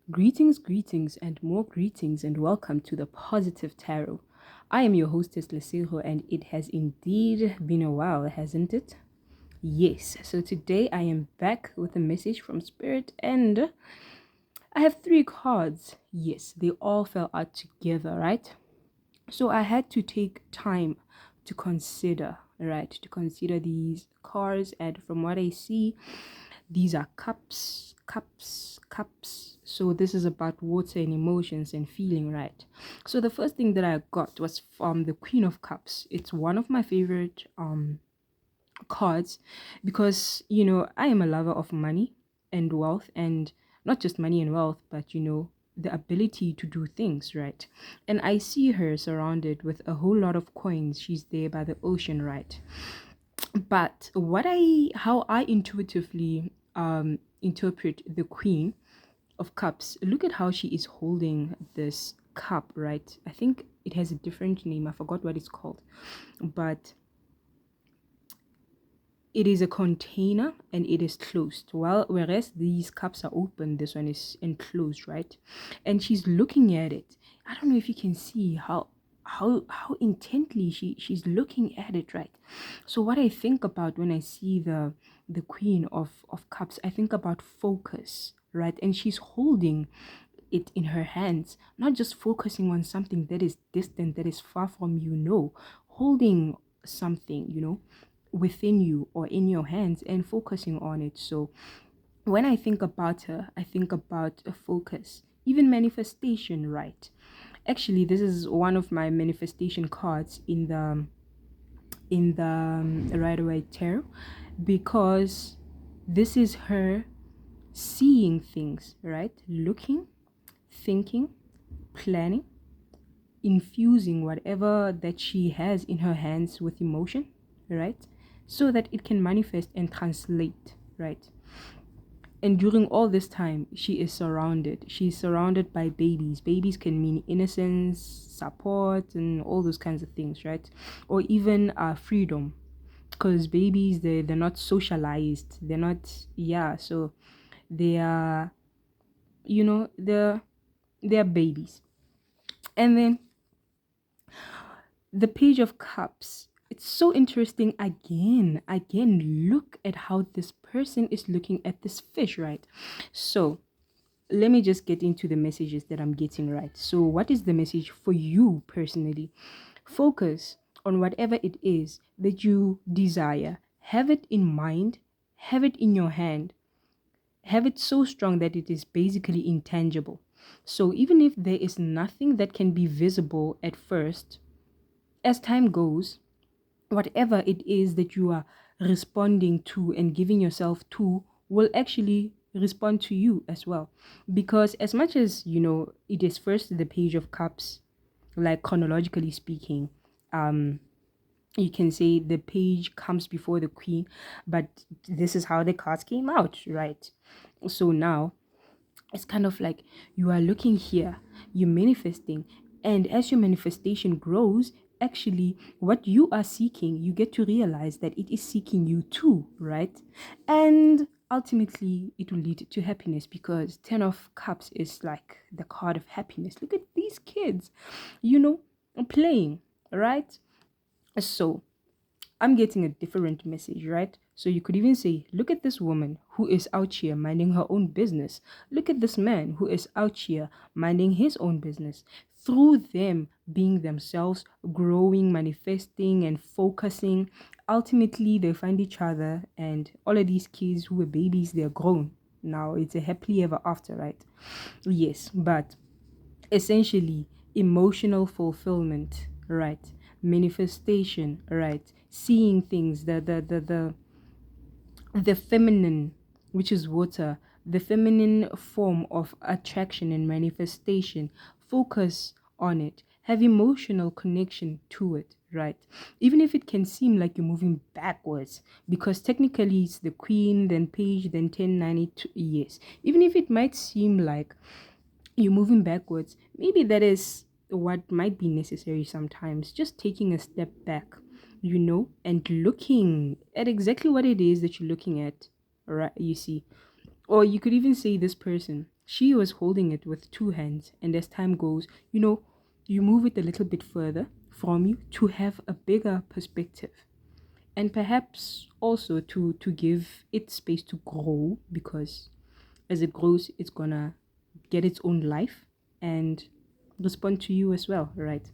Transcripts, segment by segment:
Greetings, and more greetings, and welcome to the Positive Tarot. I am your hostess, Lesego, and it has indeed been a while, hasn't it? Yes, so today I am back with a message from Spirit, and I have three cards. Yes, they all fell out together, right? So I had to take time to consider, right? To consider these cards, and from what I see, these are cups. So this is about water and emotions and feeling, right? So the first thing that I got was from the Queen of Cups. It's one of my favorite cards because I am a lover of money and wealth, and not just money and wealth, but the ability to do things, right? And I see her surrounded with a whole lot of coins. She's there by the ocean, right? But how I intuitively interpret the Queen of Cups, look at how she is holding this cup, right? I think it has a different name. I forgot what it's called. But it is a container and it is closed. Whereas these cups are open, this one is enclosed, right? And she's looking at it. I don't know if you can see how intently she's looking at it, right? So what I think about when I see the Queen of Cups, I think about focus, right? And she's holding it in her hands, not just focusing on something that is distant, that is far from you, no, holding something, within you or in your hands and focusing on it. So when I think about her, I think about a focus, even manifestation, right? Actually, this is one of my manifestation cards in the Rider Waite Tarot, because this is her seeing things, right? Looking, thinking, planning, infusing whatever that she has in her hands with emotion, right? So that it can manifest and translate, right? And during all this time, she is surrounded. She's surrounded by babies. Babies can mean innocence, support, and all those kinds of things, right? Or even freedom. Because babies, they're not socialized. They're not, yeah, so they are, they're babies. And then the Page of Cups, it's so interesting. Again, look at how this person is looking at this fish, right? So let me just get into the messages that I'm getting, right? So what is the message for you personally? Focus on whatever it is that you desire. Have it in mind, have it in your hand, have it so strong that it is basically intangible. So even if there is nothing that can be visible at first, as time goes, whatever it is that you are responding to and giving yourself to will actually respond to you as well. Because as much as it is first the Page of Cups, like chronologically speaking, you can say the page comes before the queen, but this is how the cards came out, right? So now it's kind of like you are looking here, you're manifesting, and as your manifestation grows, actually what you are seeking, you get to realize that it is seeking you too, right? And ultimately it will lead to happiness, because 10 of Cups is like the card of happiness. Look at these kids, you know playing, right? So I'm getting a different message, right? So you could even say, look at this woman who is out here minding her own business. Look at this man who is out here minding his own business. Through them being themselves, growing, manifesting, and focusing, ultimately they find each other, and all of these kids who were babies, they're grown. Now it's a happily ever after, right? Yes, but essentially emotional fulfillment, right? Manifestation, right? Seeing things, the feminine, which is water, the feminine form of attraction and manifestation. Focus on it, have emotional connection to it, right? Even if it can seem like you're moving backwards, because technically it's the queen, then page, then 1092 years. Even if it might seem like you're moving backwards, maybe that is what might be necessary sometimes. Just taking a step back, and looking at exactly what it is that you're looking at, right? You see, or you could even say this person, She was holding it with two hands, and as time goes, you move it a little bit further from you to have a bigger perspective, and perhaps also to give it space to grow, because as it grows, it's gonna get its own life and respond to you as well, right?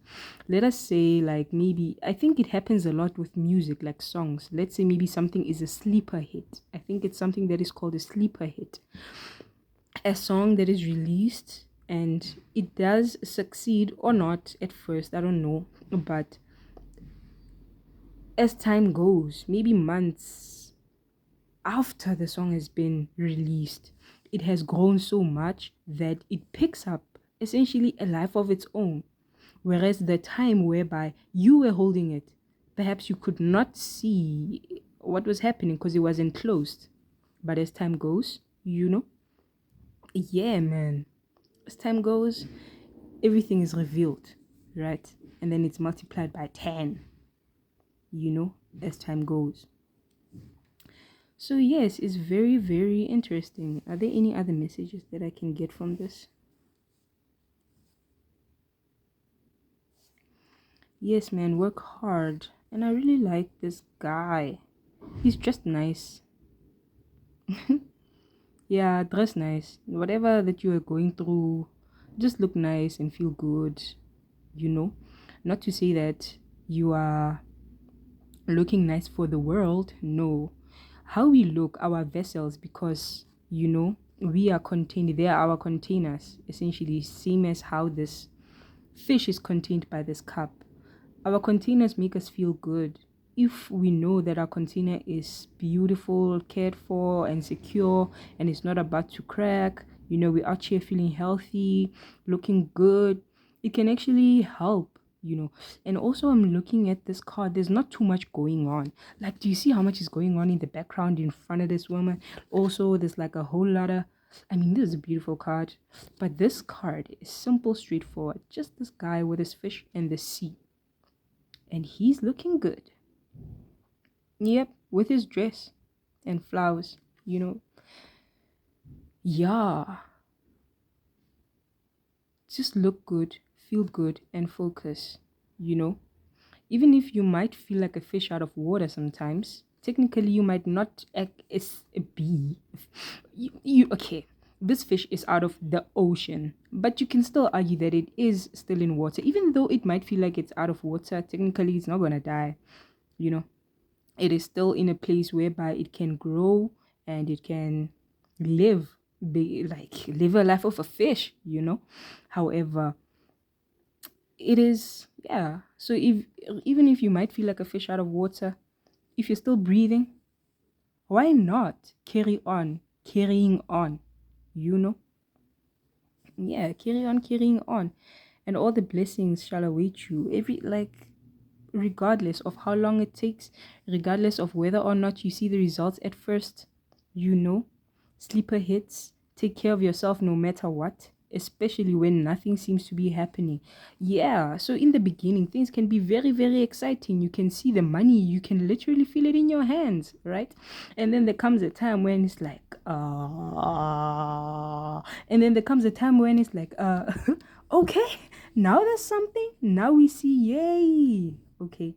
Let us say, like, maybe I think it happens a lot with music, like songs. Let's say maybe something is a sleeper hit. I think it's something that is called a sleeper hit. A song that is released and it does succeed or not at first, I don't know, but as time goes, maybe months after the song has been released, it has grown so much that it picks up essentially a life of its own. Whereas the time whereby you were holding it, perhaps you could not see what was happening because it was enclosed. But as time goes, yeah, man. As time goes, everything is revealed, right? And then it's multiplied by 10, as time goes. So, yes, it's very, very interesting. Are there any other messages that I can get from this? Yes, man, work hard. And I really like this guy. He's just nice. Yeah, dress nice. Whatever that you are going through, just look nice and feel good, Not to say that you are looking nice for the world. No. How we look, our vessels, because, we are contained. They are our containers, essentially, same as how this fish is contained by this cup. Our containers make us feel good. If we know that our container is beautiful, cared for, and secure, and it's not about to crack, we're out here feeling healthy, looking good, it can actually help. And also, I'm looking at this card. There's not too much going on. Like, do you see how much is going on in the background in front of this woman? Also, there's like a whole lot of, this is a beautiful card, but this card is simple, straightforward. Just this guy with his fish and the sea. And he's looking good. Yep, with his dress and flowers, Yeah. Just look good, feel good, and focus, Even if you might feel like a fish out of water sometimes, technically you might not act as a bee. Okay, this fish is out of the ocean, but you can still argue that it is still in water. Even though it might feel like it's out of water, technically it's not gonna die, It is still in a place whereby it can grow and it can live, live a life of a fish, However, it is, yeah. So even if you might feel like a fish out of water, if you're still breathing, why not carrying on, Yeah, carrying on, and all the blessings shall await you. Regardless of how long it takes, regardless of whether or not you see the results at first, sleeper hits. Take care of yourself no matter what, especially when nothing seems to be happening. Yeah, so in the beginning, things can be very, very exciting. You can see the money, you can literally feel it in your hands, right? And then there comes a time when it's like, and then there comes a time when it's like, okay, now there's something. Now we see, yay. Okay.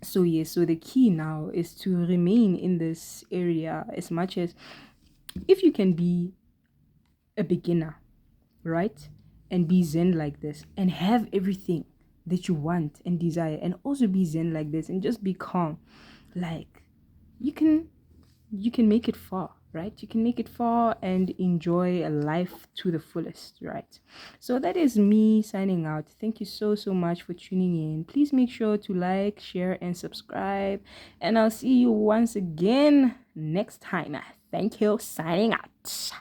So yes, so the key now is to remain in this area as much as, if you can be a beginner, right? And be zen like this and have everything that you want and desire, and also be zen like this and just be calm. Like, you can make it far, right? You can make it far and enjoy a life to the fullest, right? So that is me signing out. Thank you so much for tuning in. Please make sure to like, share, and subscribe, and I'll see you once again next time. Thank you. Signing out.